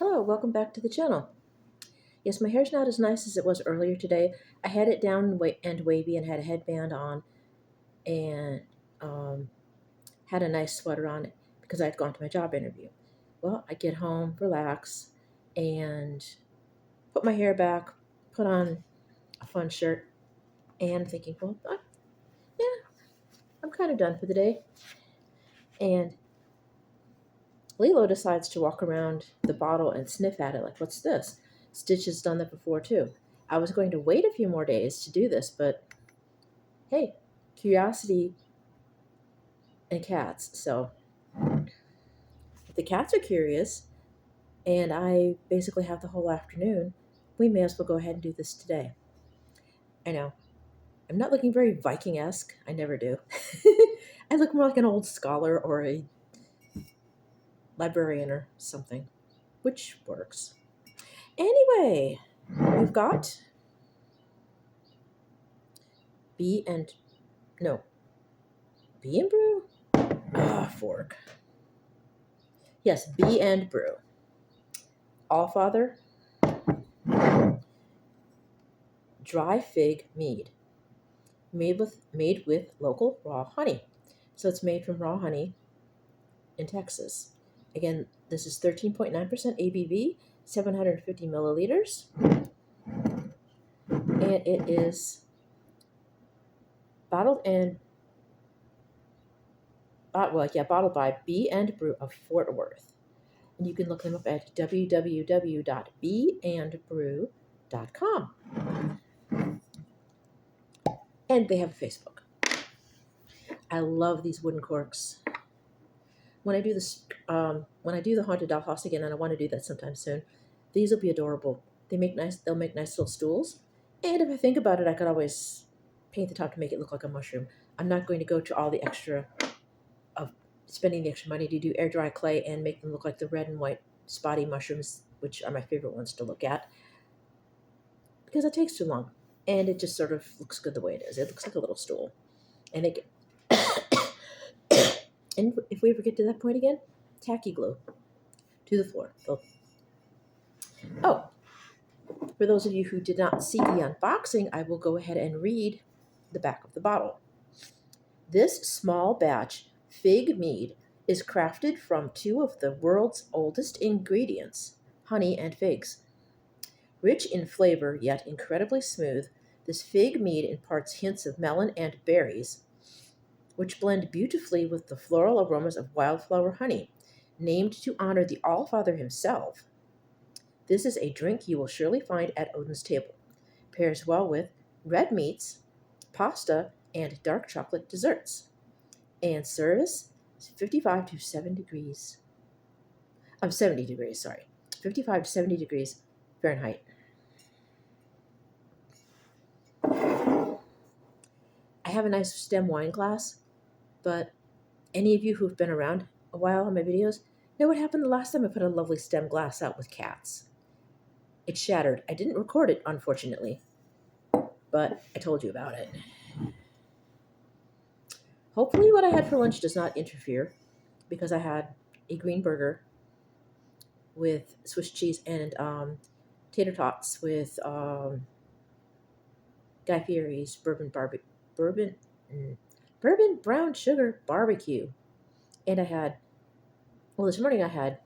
Hello, welcome back to the channel. Yes, my hair's not as nice as it was earlier today. I had it down and wavy and had a headband on and um, had a nice sweater on it because I had gone to my job interview. Well, I get home, relax, and put my hair back, put on a fun shirt, and thinking, well, yeah, I'm kind of done for the day. And Lilo decides to walk around the bottle and sniff at it like, what's this? Stitch has done that before too. I was going to wait a few more days to do this, but hey, curiosity and cats. So if the cats are curious and I basically have the whole afternoon, we may as well go ahead and do this today. I know. I'm not looking very Viking-esque. I never do. I look more like an old scholar or a librarian or something, which works. Anyway, we've got B and no, B and Brew? Fork. Yes, B and Brew. Allfather dry fig mead. Made with local raw honey. So it's made from raw honey in Texas. Again, this is 13.9% ABV, 750 milliliters, and it is bottled bottled by B and Brew of Fort Worth. And you can look them up at www.bandbrew.com. And they have a Facebook. I love these wooden corks. When I do this, when I do the haunted dollhouse again, and I want to do that sometime soon, these will be adorable. They'll make nice little stools. And if I think about it, I could always paint the top to make it look like a mushroom. I'm not going to go to all the extra of spending the extra money to do air dry clay and make them look like the red and white spotty mushrooms, which are my favorite ones to look at, because it takes too long. And it just sort of looks good the way it is. It looks like a little stool. And they get and if we ever get to that point again, tacky glue to the floor. Oh, for those of you who did not see the unboxing, I will go ahead and read the back of the bottle. This small batch fig mead is crafted from two of the world's oldest ingredients, honey and figs. Rich in flavor, yet incredibly smooth, this fig mead imparts hints of melon and berries, which blend beautifully with the floral aromas of wildflower honey, named to honor the Allfather himself. This is a drink you will surely find at Odin's table. Pairs well with red meats, pasta, and dark chocolate desserts. And service is 55 to 7 degrees. 70 degrees, sorry. 55 to 70 degrees Fahrenheit. I have a nice stem wine glass, but any of you who've been around a while on my videos know what happened the last time I put a lovely stem glass out with cats. It shattered. I didn't record it, unfortunately, but I told you about it. Hopefully what I had for lunch does not interfere, because I had a green burger with Swiss cheese and tater tots with Guy Fieri's bourbon brown sugar barbecue. And I had, well, this morning I had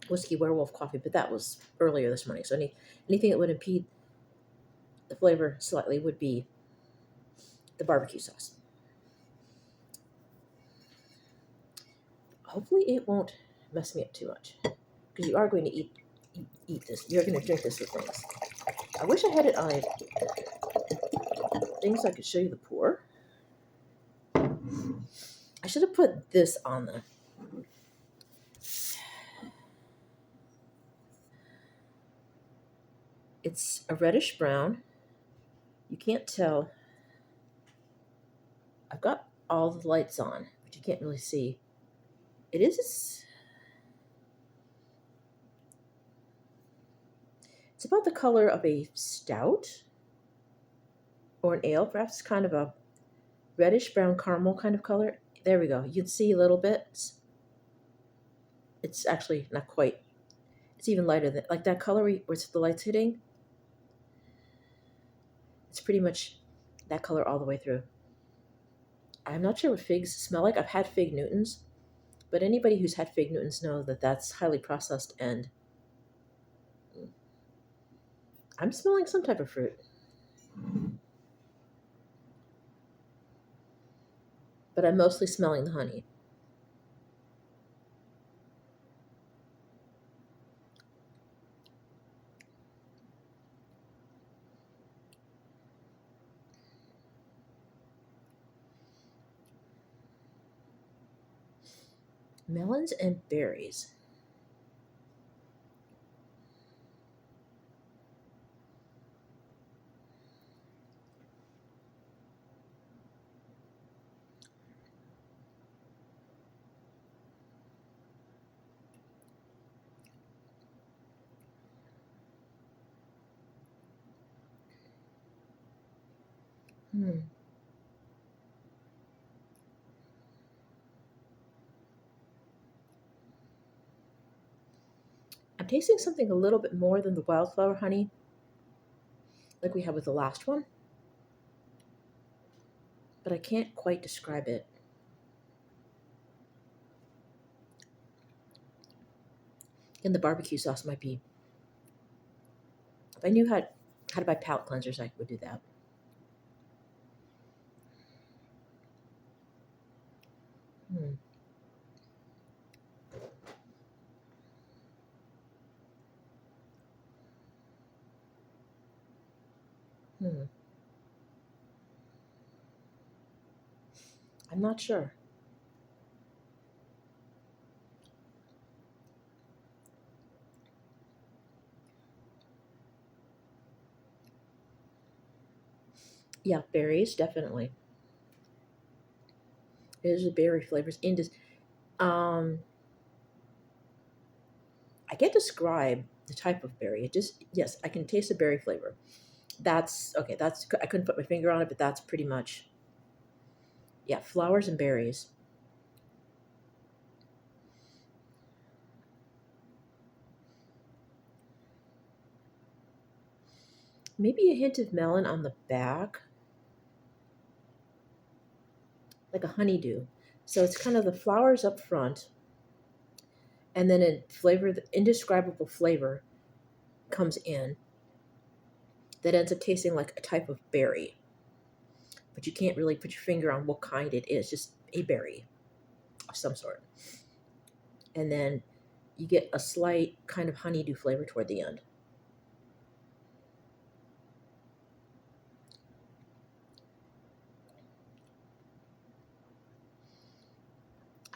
whiskey werewolf coffee, but that was earlier this morning. So anything that would impede the flavor slightly would be the barbecue sauce. Hopefully it won't mess me up too much, because you are going to eat this. You're going to drink this with things. I wish I had it on things so I could show you the pour. I should have put this on the. It's a reddish brown. You can't tell. I've got all the lights on, but you can't really see. It is. It's about the color of a stout or an ale, perhaps kind of a reddish brown caramel kind of color. There we go. You can see a little bit. It's actually not quite. It's even lighter than like that color where it's the light's hitting. It's pretty much that color all the way through. I'm not sure what figs smell like. I've had fig Newtons, but anybody who's had fig Newtons know that that's highly processed, and I'm smelling some type of fruit, but I'm mostly smelling the honey. Melons and berries. Hmm. I'm tasting something a little bit more than the wildflower honey, like we had with the last one, but I can't quite describe it. And the barbecue sauce might be. If I knew how to buy palate cleansers, I would do that. Hmm. Hmm. I'm not sure. Yeah, berries definitely. There's the berry flavors. Um, I can't describe the type of berry. It just yes, I can taste the berry flavor. That's okay. That's I couldn't put my finger on it, but that's pretty much yeah. Flowers and berries. Maybe a hint of melon on the back, like a honeydew. So it's kind of the flowers up front, and then a flavor, the indescribable flavor comes in that ends up tasting like a type of berry, but you can't really put your finger on what kind it is. Just a berry of some sort, and then you get a slight kind of honeydew flavor toward the end.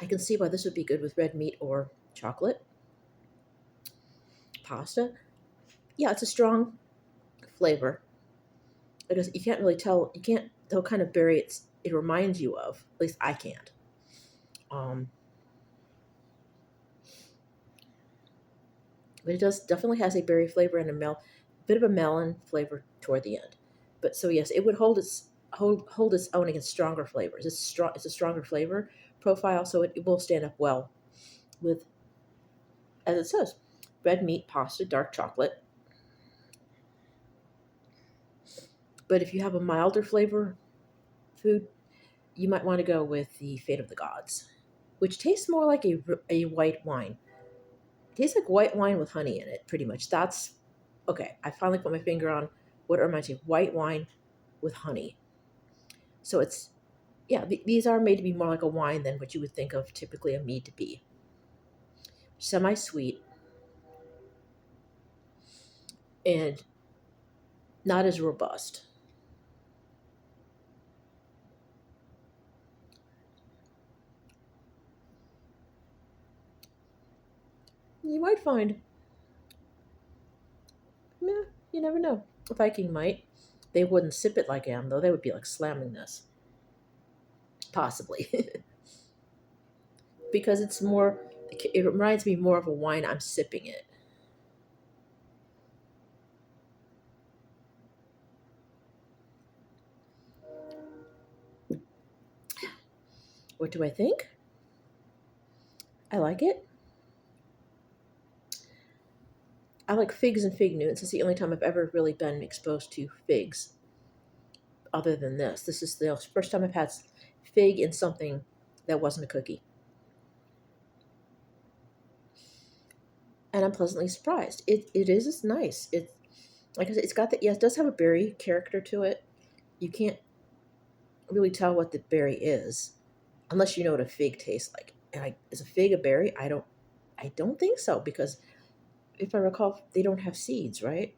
I can see why this would be good with red meat or chocolate pasta. Yeah, it's a strong flavor. It is, you can't really tell. You can't tell what kind of berry it reminds you of. At least I can't. Um, but it does definitely has a berry flavor and bit of a melon flavor toward the end. But so yes, it would hold its own against stronger flavors. It's strong. It's a stronger flavor profile, so it will stand up well with, as it says, red meat, pasta, dark chocolate. But if you have a milder flavor food, you might want to go with the Fate of the Gods, which tastes more like a white wine. It tastes like white wine with honey in it, pretty much. That's okay. I finally put my finger on what it reminds me of white wine with honey. So it's, yeah, these are made to be more like a wine than what you would think of typically a mead to be. Semi sweet and not as robust. You might find, yeah, you never know. A Viking might. They wouldn't sip it like I am, though. They would be like slamming this. Possibly. Because it's more, it reminds me more of a wine. I'm sipping it. What do I think? I like it. I like figs and fig Newtons. It's the only time I've ever really been exposed to figs other than this. This is the first time I've had fig in something that wasn't a cookie. And I'm pleasantly surprised. It is nice. It's like I said, it's got the, yes, it does have a berry character to it. You can't really tell what the berry is unless you know what a fig tastes like. And is a fig a berry? I don't think so, because if I recall, they don't have seeds, right?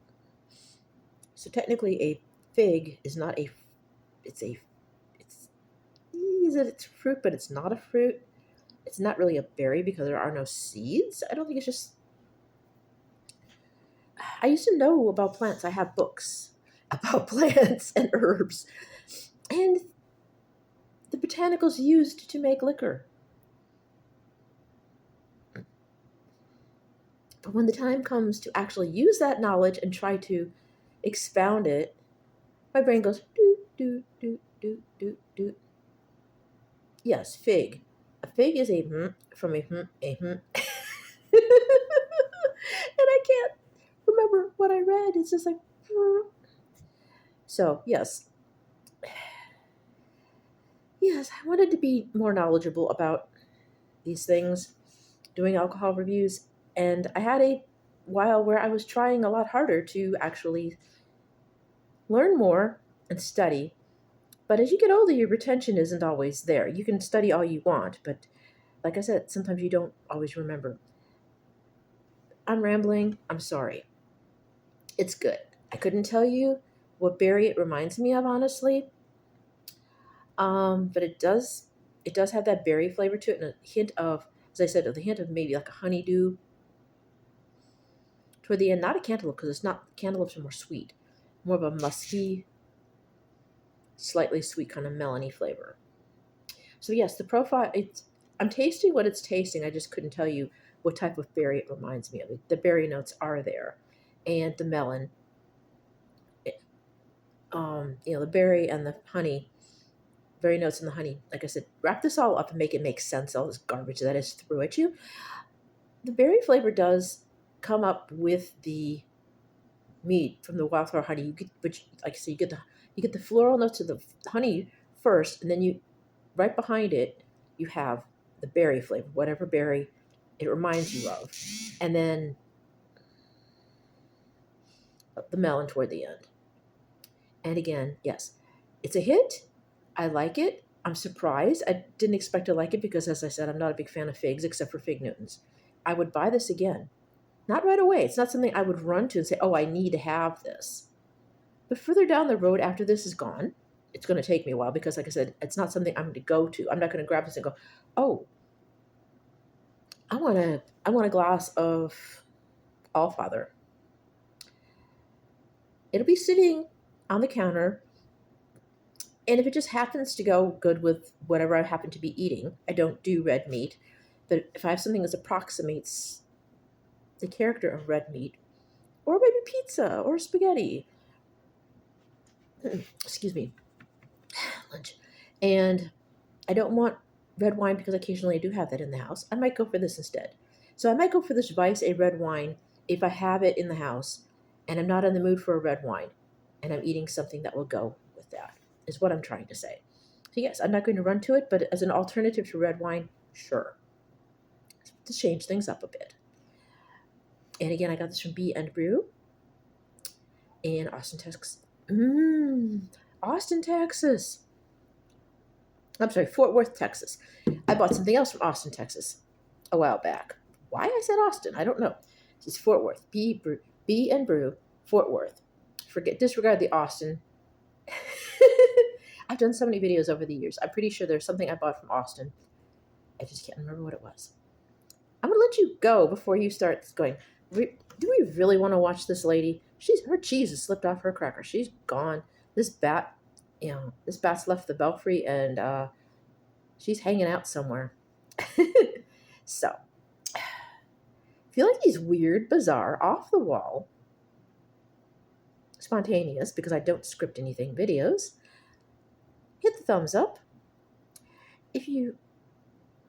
So technically, a fig is not a. It's a. It's it's a fruit, but it's not a fruit. It's not really a berry because there are no seeds. I don't think it's just. I used to know about plants. I have books about plants and herbs, and the botanicals used to make liquor. But when the time comes to actually use that knowledge and try to expound it, my brain goes do do do do do do. Yes, fig. A fig is a from and I can't remember what I read. It's just like so. Yes, I wanted to be more knowledgeable about these things, doing alcohol reviews, and I had a while where I was trying a lot harder to actually learn more and study. But as you get older, your retention isn't always there. You can study all you want, but like I said, sometimes you don't always remember. I'm rambling. I'm sorry. It's good. I couldn't tell you what berry it reminds me of, honestly. But it does have that berry flavor to it, and a hint of, as I said, the hint of maybe like a honeydew toward the end. Not a cantaloupe, because it's not, cantaloupes are more sweet, more of a musky, slightly sweet kind of melony flavor. So yes, the profile. I'm tasting what it's tasting. I just couldn't tell you what type of berry it reminds me of. The berry notes are there, and the melon. The berry and the honey, berry notes and the honey. Like I said, wrap this all up and make it make sense. All this garbage that is threw at you. The berry flavor does come up with the mead from the wildflower honey. You get, which, like I said, you get the floral notes of the honey first, and then you right behind it you have the berry flavor, whatever berry it reminds you of, and then the melon toward the end. And again, yes, it's a hit. I like it. I'm surprised. I didn't expect to like it because, as I said, I'm not a big fan of figs except for fig Newtons. I would buy this again. Not right away. It's not something I would run to and say, oh, I need to have this. But further down the road, after this is gone, it's going to take me a while because, like I said, it's not something I'm going to go to. I'm not going to grab this and go, oh, I want a glass of Allfather. It'll be sitting on the counter, and if it just happens to go good with whatever I happen to be eating, I don't do red meat. But if I have something that approximates the character of red meat, or maybe pizza or spaghetti, excuse me, lunch, and I don't want red wine because occasionally I do have that in the house, I might go for this instead. So I might go for this Vice, a red wine, if I have it in the house and I'm not in the mood for a red wine and I'm eating something that will go with that, is what I'm trying to say. So yes, I'm not going to run to it, but as an alternative to red wine, sure, to change things up a bit. And again, I got this from Brew in Austin, Texas. Austin, Texas. I'm sorry, Fort Worth, Texas. I bought something else from Austin, Texas a while back. Why I said Austin, I don't know. It's Fort Worth. B and Brew, Fort Worth. Disregard the Austin. I've done so many videos over the years. I'm pretty sure there's something I bought from Austin. I just can't remember what it was. I'm going to let you go before you start going, do we really want to watch this lady? Her cheese has slipped off her cracker. She's gone. This bat's left the belfry, and she's hanging out somewhere. So, if you like these weird, bizarre, off the wall, spontaneous, because I don't script anything, videos, hit the thumbs up. If you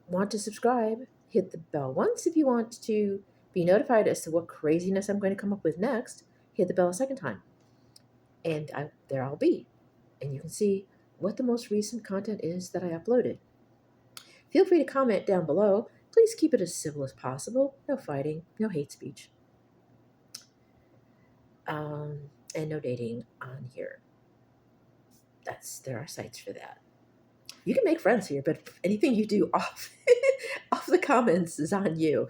want to subscribe, hit the bell once. If you want to Be notified as to what craziness I'm going to come up with next. Hit the bell a second time, and there I'll be. And you can see what the most recent content is that I uploaded. Feel free to comment down below. Please keep it as civil as possible. No fighting, no hate speech, and no dating on here. There are sites for that. You can make friends here, but anything you do off off the comments is on you.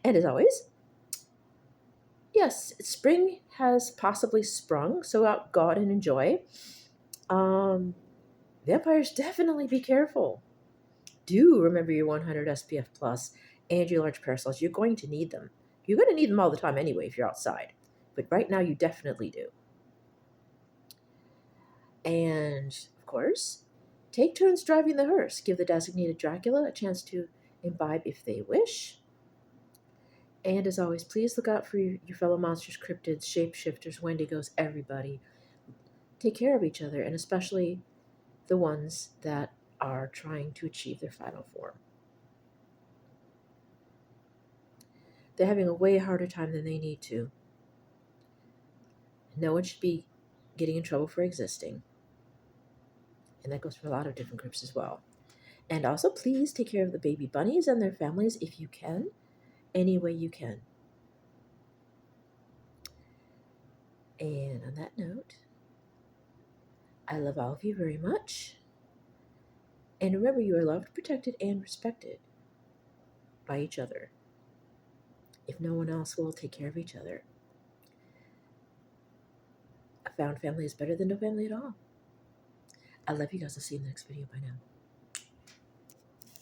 And as always, yes, spring has possibly sprung, so go out and enjoy. Vampires, definitely be careful. Do remember your 100 SPF plus and your large parasols. You're going to need them. You're going to need them all the time anyway if you're outside, but right now you definitely do. And of course, take turns driving the hearse. Give the designated Dracula a chance to imbibe if they wish. And as always, please look out for your fellow monsters, cryptids, shapeshifters, wendigos, everybody. Take care of each other, and especially the ones that are trying to achieve their final form. They're having a way harder time than they need to. No one should be getting in trouble for existing. And that goes for a lot of different groups as well. And also, please take care of the baby bunnies and their families if you can, any way you can. And on that note, I love all of you very much. And remember, you are loved, protected, and respected by each other. If no one else will, take care of each other. A found family is better than no family at all. I love you guys. I'll see you in the next video. Bye now.